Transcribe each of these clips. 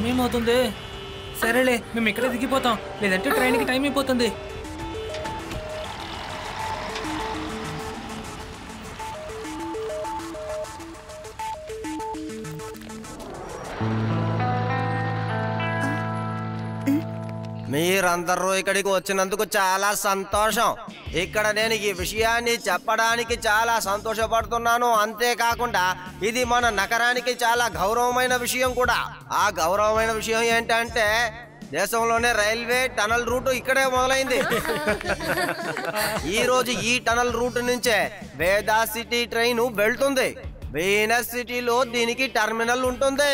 ఏమవుతుంది? సరేలే, మేము ఇక్కడే దిగిపోతాం, లేదంటే ట్రైన్కి టైం అయిపోతుంది. మీరందరూ ఇక్కడికి వచ్చినందుకు చాలా సంతోషం. ఇక్కడ నేను ఈ విషయాన్ని చెప్పడానికి చాలా సంతోషపడుతున్నాను. అంతేకాకుండా ఇది మన నగరానికి చాలా గౌరవమైన విషయం కూడా. ఆ గౌరవమైన విషయం ఏంటంటే దేశంలోనే రైల్వే టనల్ రూట్ ఇక్కడే మొదలైంది. ఈ రోజు ఈ టనల్ రూట్ నుంచే వేదా సిటీ ట్రైన్ వెళ్తుంది. వీనస్ సిటీలో దీనికి టెర్మినల్ ఉంటుంది.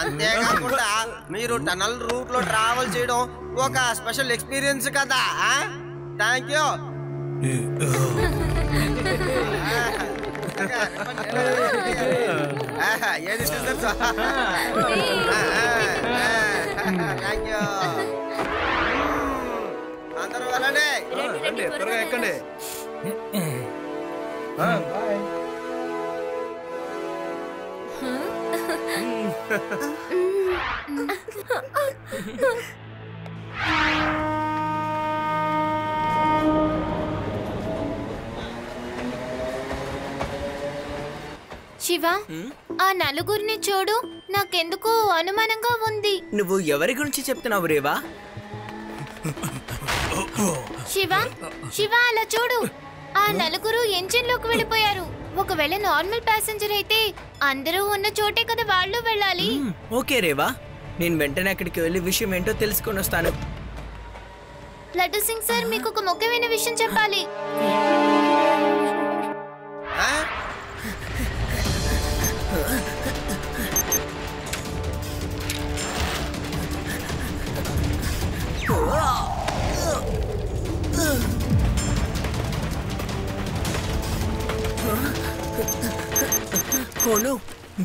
అంతేకాకుండా మీరు టనల్ రూట్ లో ట్రావెల్ చేయడం ఒక స్పెషల్ ఎక్స్పీరియన్స్ కదా. Thank you. ఏది థ్యాంక్ యూ. అందరూ వెళ్ళండి, త్వరగా ఎక్కండి. శివ, ఆ నలుగురిని చూడు, నాకెందుకో అనుమానంగా ఉంది. నువ్వు ఎవరి గురించి చెప్తున్నావు రేవా? శివ శివ, అలా చూడు, ఆ నలుగురు ఎంజిన్ లోకి వెళ్ళిపోయారు. ఒకవేళ నార్మల్ ప్యాసింజర్ అయితే అందరూ ఉన్న చోటే కదా వాళ్ళు వెళ్ళాలి. ఓకే రేవా, నేను వెంటనే అక్కడికి వెళ్ళి విషయం ఏంటో తెలుసుకొని వస్తాను. లడ్డు సింగ్ సార్, మీకు ఒక ముఖ్యమైన విషయం చెప్పాలి. ఓను,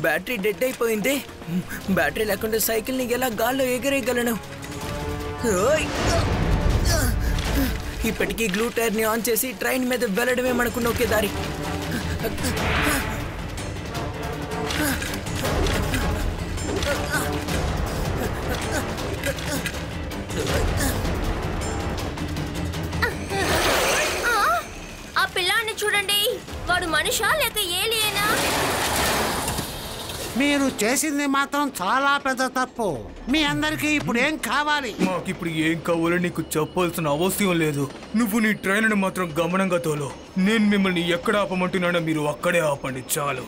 బ్యాటరీ డెడ్ అయిపోయింది. బ్యాటరీ లేకుండా సైకిల్ ని ఎలా గాల్లో ఎగరేయగలను? ఇప్పటికీ గ్లూ టైర్ ని ఆన్ చేసి ట్రైన్ మీద వెళ్ళడమే మనకున్న ఒకే దారి. ఆ పిల్లాన్ని చూడండి, వాడు మనిషా లేక ఏలియేనా? మీరు చేసింది మాత్రం చాలా పెద్ద తప్పు. మీ అందరికీ ఇప్పుడు ఏం కావాలి? మాకిప్పుడు ఏం కావాలో నీకు చెప్పాల్సిన అవసరం లేదు. నువ్వు నీ ట్రైన్ మాత్రం గమనంగా తోలు. నేను మిమ్మల్ని ఎక్కడ ఆపమంటున్నానో మీరు అక్కడే ఆపండి, చాలు.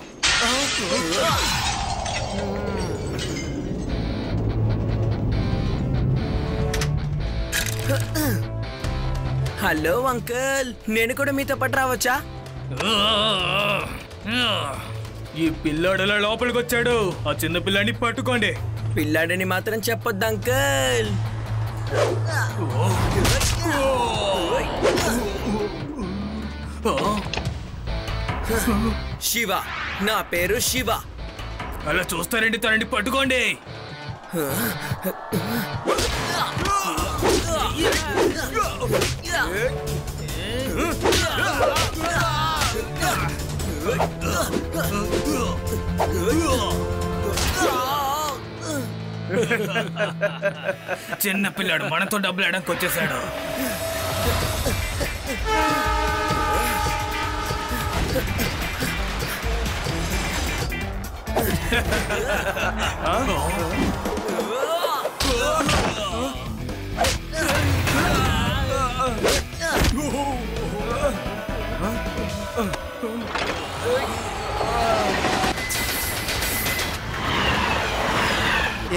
హలో అంకుల్, నేను కూడా మీతో పాటు రావచ్చా? ఈ పిల్లాడలా లోపలికి వచ్చాడు. ఆ చిన్న పిల్లాడిని పట్టుకోండి. పిల్లాడని మాత్రం చెప్పొద్దు అంకుల్. శివ, నా పేరు శివ. అలా చూస్తారండి, తనండి పట్టుకోండి. చిన్న పిల్లాడు మనతో డబ్బులు ఆడడానికి వచ్చేసాడు.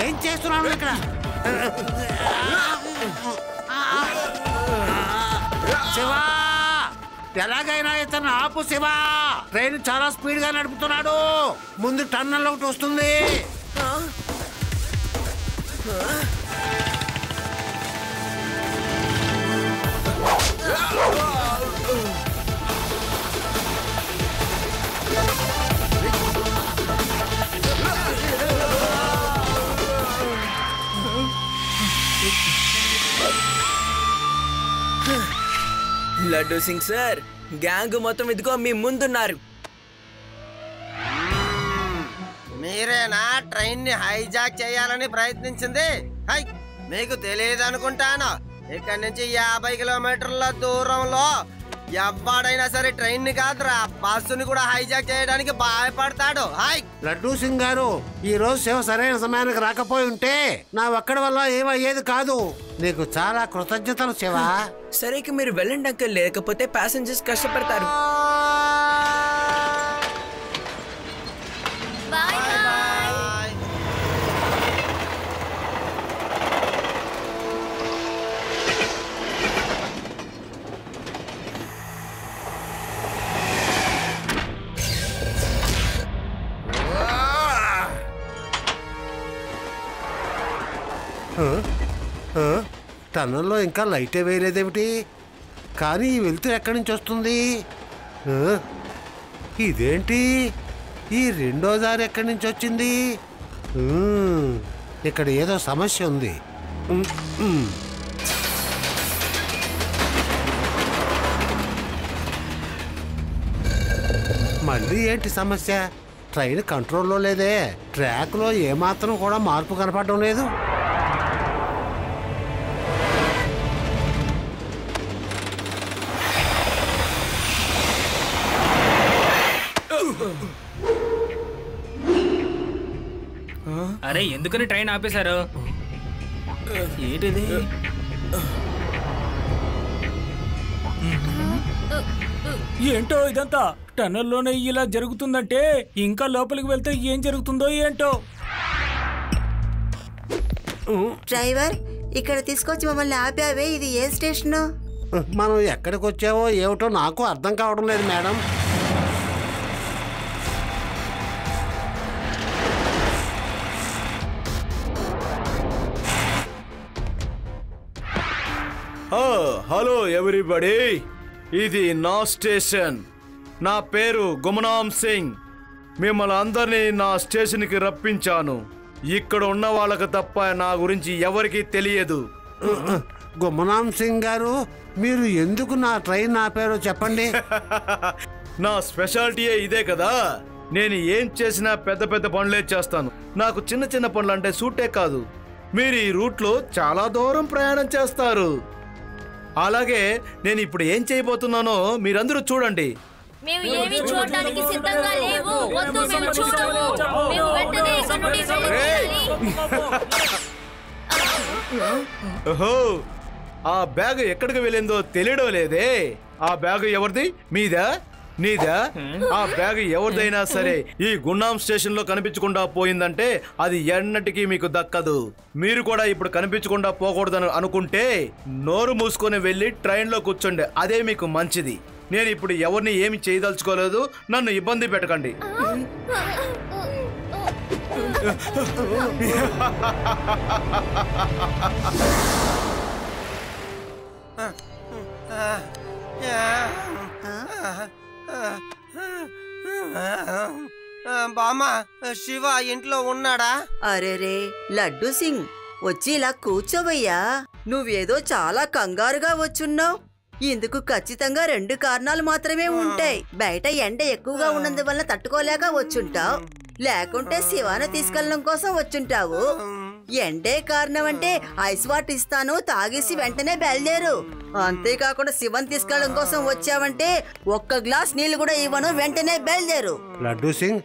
ఏం చేస్తున్నాను ఇక్కడ? శివా, ఎలాగైనా ఇతను ఆపు శివా. ట్రైన్ చాలా స్పీడ్ గా నడుపుతున్నాడు. ముందు టన్నల్ ఒకటి వస్తుంది. లడ్డు సింగ్ సార్, గ్యాంగ్ మొత్తం ఇదిగో మీ ముందున్నారు. మీరేనా ట్రైన్ ని హైజాక్ చేయాలని ప్రయత్నించింది? హై, మీకు తెలియదు అనుకుంటాను. ఇక్కడ నుంచి 50 కిలోమీటర్ల దూరంలో ఎవడైనా సరే ట్రైన్ ని కాదురా బస్సుని కూడా హైజాక్ చేయడానికి భయపడతాడు. హాయ్ లడ్డూ సింగ్ గారు, ఈ రోజు శివ సరైన సమయానికి రాకపోయి ఉంటే నా ఒక్కడి వల్ల ఏమయ్యేది కాదు. నీకు చాలా కృతజ్ఞతలు శివ. సరే ఇక మీరు వెళ్ళండి అంకుల్, లేకపోతే ప్యాసింజర్స్ కష్టపడతారు. Bye bye. టన్నల్లో ఇంకా లైటే వేయలేదేమిటి? కానీ ఈ వెలుతురు ఎక్కడి నుంచి వస్తుంది? ఇదేంటి, ఈ రెండో దారి ఎక్కడి నుంచి వచ్చింది? ఇక్కడ ఏదో సమస్య ఉంది. మళ్ళీ ఏంటి సమస్య? ట్రైన్ కంట్రోల్లో లేదే. ట్రాక్లో ఏమాత్రం కూడా మార్పు కనపడడం లేదు. అరే ఎందుకని ట్రైన్ ఆపేశారు? ఏంటిది? ఏంటో ఇదంతా టన్నెల్లోనే ఇలా జరుగుతుందంటే ఇంకా లోపలికి వెళ్తే ఏం జరుగుతుందో ఏంటో. డ్రైవర్, ఇక్కడ తీసుకొచ్చి మమ్మల్ని ఆపావే, ఇది ఏ స్టేషన్? మనం ఎక్కడికి వచ్చావో ఏమిటో నాకు అర్థం కావడం లేదు మేడం. హలో ఎవ్రీబడి, ఇది నా స్టేషన్. నా పేరు గుమనాం సింగ్. మిమ్మల్ని అందరినీ నా స్టేషన్కి రప్పించాను. ఇక్కడ ఉన్న వాళ్ళకి తప్ప నా గురించి ఎవరికీ తెలియదు. గుమనాం సింగ్ గారు, మీరు ఎందుకు నా ట్రైన్ ఆపారో చెప్పండి. నా స్పెషాలిటీయే ఇదే కదా. నేను ఏం చేసినా పెద్ద పెద్ద పనులే చేస్తాను. నాకు చిన్న చిన్న పనులు అంటే సూటే కాదు. మీరు ఈ రూట్లో చాలా దూరం ప్రయాణం చేస్తారు. అలాగే నేను ఇప్పుడు ఏం చేయబోతున్నానో మీరందరూ చూడండి. మేము ఏమీ చూడడానికి సిద్ధంగా లేవు. వద్దు, మేము చూడము. మేము వెంటనే ఇక్కడి నుండి వెళ్ళిపోవాలి. ఓహో, ఆ బ్యాగ్ ఎక్కడికి వెళ్ళిందో తెలియడం లేదే. ఆ బ్యాగ్ ఎవరిది? మీదా? నీదా? ఆ బ్యాగ్ ఎవరిదైనా సరే ఈ గున్నాం స్టేషన్ లో కనిపించకుండా పోయిందంటే అది ఎన్నటికీ మీకు దక్కదు. మీరు కూడా ఇప్పుడు కనిపించకుండా పోకూడదని అనుకుంటే నోరు మూసుకొని వెళ్ళి ట్రైన్ లో కూర్చోండి. అదే మీకు మంచిది. నేను ఇప్పుడు ఎవరిని ఏమి చేయదలుచుకోలేదు. నన్ను ఇబ్బంది పెట్టకండి. బామ్మ, శివ ఇంట్లో ఉన్నాడా? అరేరే లడ్డూ సింగ్, వచ్చి ఇలా కూర్చోవయ్యా. నువ్వేదో చాలా కంగారుగా వచ్చున్నావు. ఇందుకు ఖచ్చితంగా 2 కారణాలు మాత్రమే ఉంటాయి. బయట ఎండ ఎక్కువగా ఉన్నందువల్ల తట్టుకోలేక వచ్చుంటావు, లేకుంటే శివాను తీసుకెళ్ళడం కోసం వచ్చుంటావు. ఎండే కారణం అంటే ఐస్ వాటర్ ఇస్తాను, తాగేసి వెంటనే బయలుదేరు. అంతేకాకుండా శివన్ తీసుకెళ్ళడం కోసం వచ్చావంటే 1 గ్లాస్ నీళ్లు కూడా ఇవ్వను, వెంటనే బయలుదేరు. లడ్డూ సింగ్,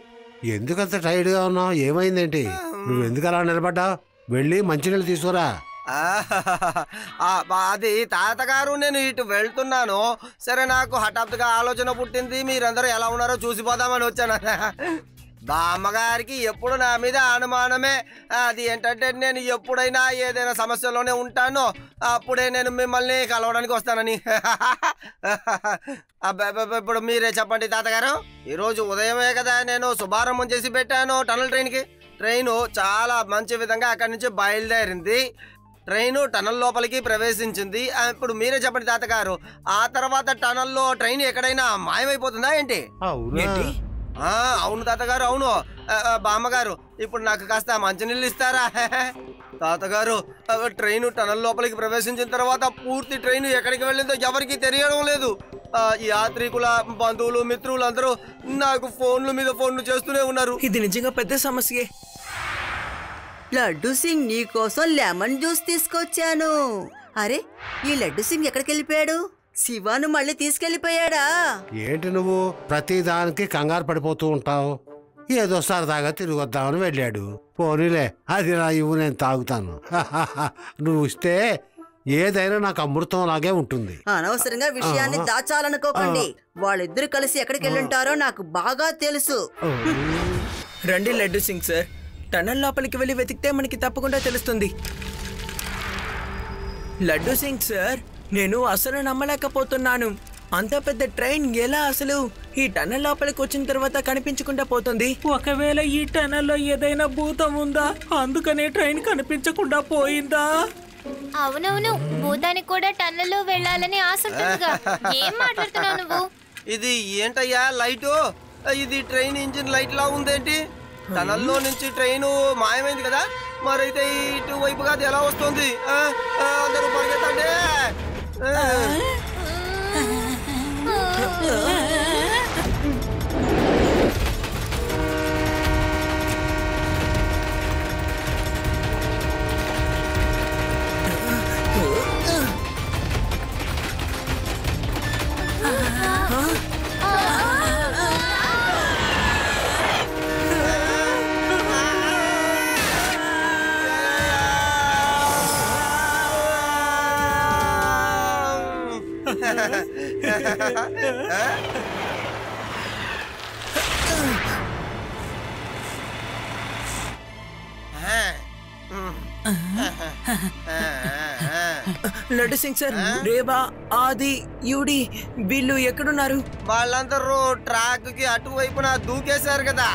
ఎందుకంత టైర్డ్ గా ఉన్నావు? ఏమైందేంటి? నువ్వెందుకు అలా నిలబడ్డావు? వెళ్ళి మంచినీళ్ళు తీసుకురా. అది తాతగారు, నేను ఇటు వెళ్తున్నాను. సరే, నాకు హఠాత్తుగా ఆలోచన పుట్టింది. మీరందరూ ఎలా ఉన్నారో చూసిపోదామని వచ్చాను. బామ్మగారికి ఎప్పుడు నా మీద అనుమానమే. అది ఏంటంటే నేను ఎప్పుడైనా ఏదైనా సమస్యలోనే ఉంటానో అప్పుడే నేను మిమ్మల్ని కలవడానికి వస్తానని. ఇప్పుడు మీరే చెప్పండి తాతగారు. ఈరోజు ఉదయమే కదా నేను శుభారంభం చేసి పెట్టాను టనల్ ట్రైన్కి. ట్రైను చాలా మంచి విధంగా అక్కడి నుంచి బయలుదేరింది. ట్రైను టనల్ లోపలికి ప్రవేశించింది. ఇప్పుడు మీరే చెప్పండి తాతగారు, ఆ తర్వాత టనల్లో ట్రైన్ ఎక్కడైనా మాయమైపోతుందా ఏంటి? అవును తాతగారు, అవును. బామ్మగారు, ఇప్పుడు నాకు కాస్త మంచినీళ్ళు ఇస్తారా? తాతగారు, ట్రైన్ టనల్ లోపలికి ప్రవేశించిన తర్వాత పూర్తి ట్రైన్ ఎక్కడికి వెళ్ళిందో ఎవరికి తెలియడం లేదు. యాత్రికుల బంధువులు మిత్రులు అందరూ నాకు ఫోన్ల మీద ఫోన్లు చేస్తూనే ఉన్నారు. ఇది నిజంగా పెద్ద సమస్యే. లడ్డు సింగ్ నీకోసం లెమన్ జ్యూస్ తీసుకొచ్చాను. అరే, ఈ లడ్డు సింగ్ ఎక్కడికి వెళ్ళిపోయాడు? శివాను మళ్ళీ తీసుకెళ్లిపోయాడా? ఏంటి నువ్వు ప్రతిదానికి కంగారు పడిపోతూ ఉంటావు? ఏదో సరదాగా తిరిగి వద్దామని వెళ్ళాడు. పోనీలే, అది నా ఇవ్వు, నేను తాగుతాను. నువ్వు ఇస్తే ఏదైనా నాకు అమృతం లాగే ఉంటుంది. అనవసరంగా విషయాన్ని దాచాలనుకోకండి. వాళ్ళిద్దరు కలిసి ఎక్కడికి వెళ్ళుంటారో నాకు బాగా తెలుసు. రండి లడ్డు సింగ్ సార్, టనల్ లోపలికి వెళ్ళి వెతికితే మనకి తప్పకుండా తెలుస్తుంది. లడ్డు సింగ్ సార్, నేను అసలు నమ్మలేకపోతున్నాను. అంత పెద్ద ట్రైన్ ఎలా అసలు ఈ టనల్ లోపలికి వచ్చిన తర్వాత కనిపించకుండా పోతుంది? ఒకవేళ ఈ టనల్లో ఏదైనా భూతం ఉందా, అందుకనే ట్రైన్ కనిపించకుండా పోయిందా? అవునవును, భూతానికి కూడా టన్నెల్లో వెళ్ళాలని ఆశ ఉంటుందిగా. ఏం మాట్లాడుతున్నావు నువ్వు? ఇది ఏంటయ్యా లైటు? ఇది ట్రైన్ ఇంజిన్ లైట్ లా ఉందేంటి? టనల్లో నుంచి ట్రైన్ మాయమైంది కదా, మరైతే ఇటు వైపుగా అది ఎలా వస్తుంది? అందరూ పరిగెత్తండి. లడ్డు సింగ్ సార్, రేవా, ఆది, యూడి వీళ్ళు ఎక్కడున్నారు? వాళ్ళందరూ ట్రాక్ కి అటువైపున దూకేశారు కదా.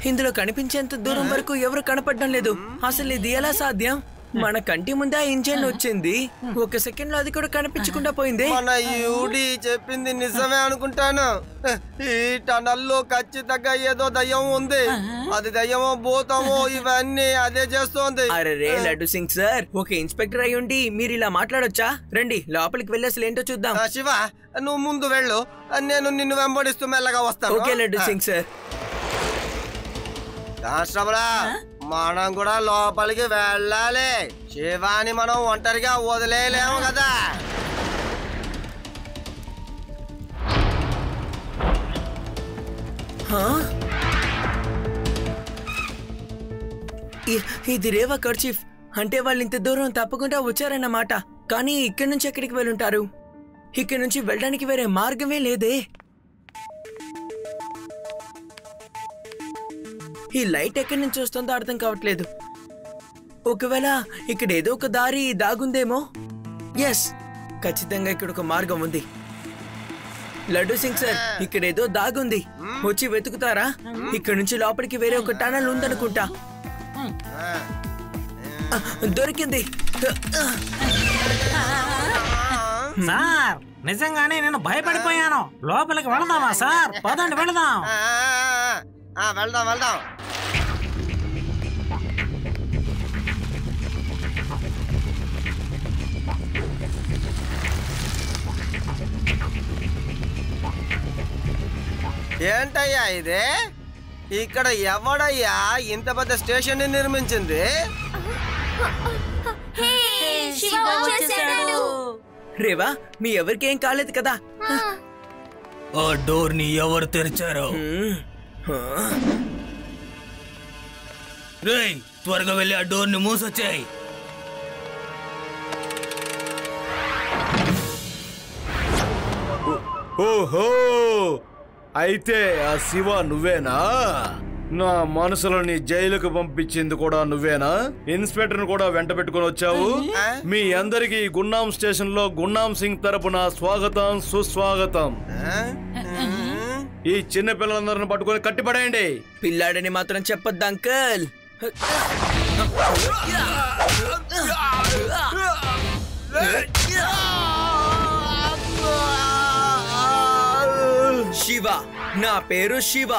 ఇందులో కనిపించేంత దూరం వరకు ఎవరు కనపడడం లేదు. అసలు ఇది ఎలా సాధ్యం? మన కంటి ముందే ఇంజన్ వచ్చింది, ఒక సెకండ్ లో అది కూడా కనిపించకుండా పోయింది. మన యూడి చెప్పింది నిజమే అనుకుంటాను. ఈ టనల్లో ఖచ్చితంగా ఏదో దయ్యం ఉంది. అది దయ్యమో భూతమో ఇవన్నీ అదే చేస్తోంది. అరే లడ్డు సింగ్ సార్, ఒక ఇన్స్పెక్టర్ అయి ఉండి మీరు ఇలా మాట్లాడొచ్చా? రండి లోపలికి వెళ్ళి అసలు ఏంటో చూద్దాం. శివ, నువ్వు ముందు వెళ్ళు, నేను నిన్ను వెంబడిస్తూ మెల్లగా వస్తాను. Okay laddu Singh sir. Constable, మనం కూడా లోపలికి వెళ్ళాలి. శివాని మనం ఒంటరిగా వదిలేయలేము కదా. ఇది రేవా కర్చీఫ్ అంటే వాళ్ళు ఇంత దూరం తప్పకుండా వచ్చారన్నమాట. కానీ ఇక్కడి నుంచి ఎక్కడికి వెళ్ళుంటారు? ఇక్కడి నుంచి వెళ్ళడానికి వేరే మార్గమే లేదే. ఈ లైట్ ఎక్కడి నుంచి వస్తుందో అర్థం కావట్లేదు. ఒకవేళ ఇక్కడ ఏదో ఒక దారి దాగుందేమో. ఎస్, ఖచ్చితంగా ఇక్కడ ఒక మార్గం ఉంది. లడ్డు సింగ్ సార్, ఇక్కడ ఏదో దాగుంది, వచ్చి వెతుకుతారా? ఇక్కడ నుంచి లోపలికి వేరే ఒక టనల్ ఉందనుకుంటా. దొరికింది. సార్, నిజంగానే నేను భయపడిపోయాను. లోపలికి వెళదామా సార్? పదండి వెళదాం. వెళ్దాం వెళ్దాం. ఏంటయ్యా ఇది? ఇక్కడ ఎవడయ్యా ఇంత పెద్ద స్టేషన్ ని నిర్మించింది? రేవా, మీ ఎవరికేం కాలేదు కదా? ఆ డోర్ ని ఎవరు తెరిచారు? రేయ్, త్వరగా వెళ్ళి ఆ డోర్ ని మూసొచ్చాయి. ఓహో, అయితే ఆ శివ నువ్వేనా? నా మనసులోని జైలుకు పంపించింది కూడా నువ్వేనా? ఇన్స్పెక్టర్ కూడా వెంట పెట్టుకుని వచ్చావు. మీ అందరికి గున్నాం స్టేషన్ లో గున్నాం సింగ్ తరపున స్వాగతం సుస్వాగతం. ఈ చిన్న పిల్లలందరిని పట్టుకొని కట్టిపడేయండి. పిల్లాడని మాత్రం చెప్పొద్దు అంకల్. శివ, నా పేరు శివ.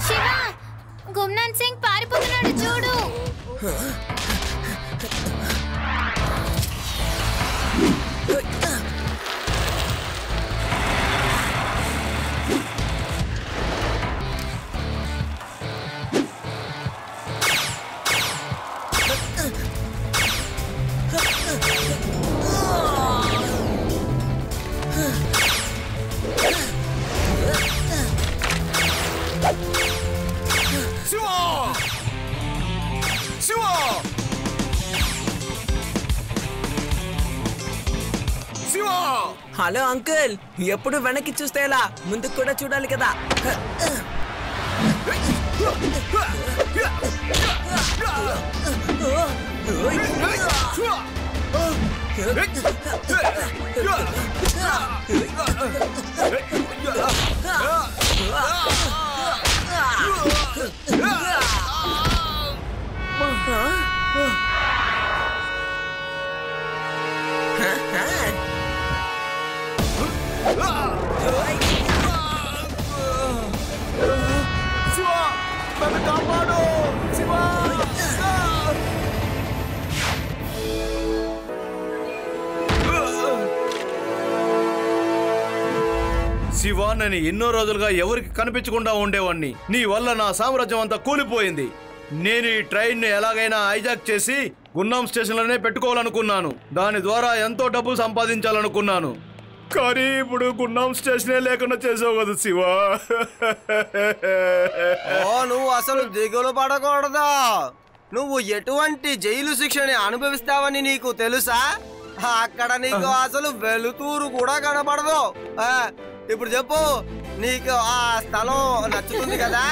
శివ, గుమ్నాన్ సింగ్ పారిపోతున్నాడు చూడు. హలో అంకుల్, ఎప్పుడు వెనక్కి చూస్తే ఎలా, ముందుకు కూడా చూడాలి కదా. శివ, నేను ఎన్నో రోజులుగా ఎవరికి కనిపించకుండా ఉండేవాడిని. నీ వల్ల నా సామ్రాజ్యం అంతా కూలిపోయింది. నేను ఈ ట్రైన్ ఎలాగైనా హైజాక్ చేసి గున్నాం స్టేషన్లోనే పెట్టుకోవాలనుకున్నాను. దాని ద్వారా ఎంతో డబ్బులు సంపాదించాలనుకున్నాను. కానీ ఇప్పుడు గున్నాం స్టేషనే లేకుండా చేసావు కదా శివ. నువ్వు అసలు దిగులు పడకూడదు. నువ్వు ఎటువంటి జైలు శిక్షని అనుభవిస్తావని నీకు తెలుసా? అక్కడ నీకు అసలు వెలుతురు కూడా కనపడదు. ఇప్పుడు చెప్పు, నీకు ఆ స్థలం నచ్చుతుంది కదా?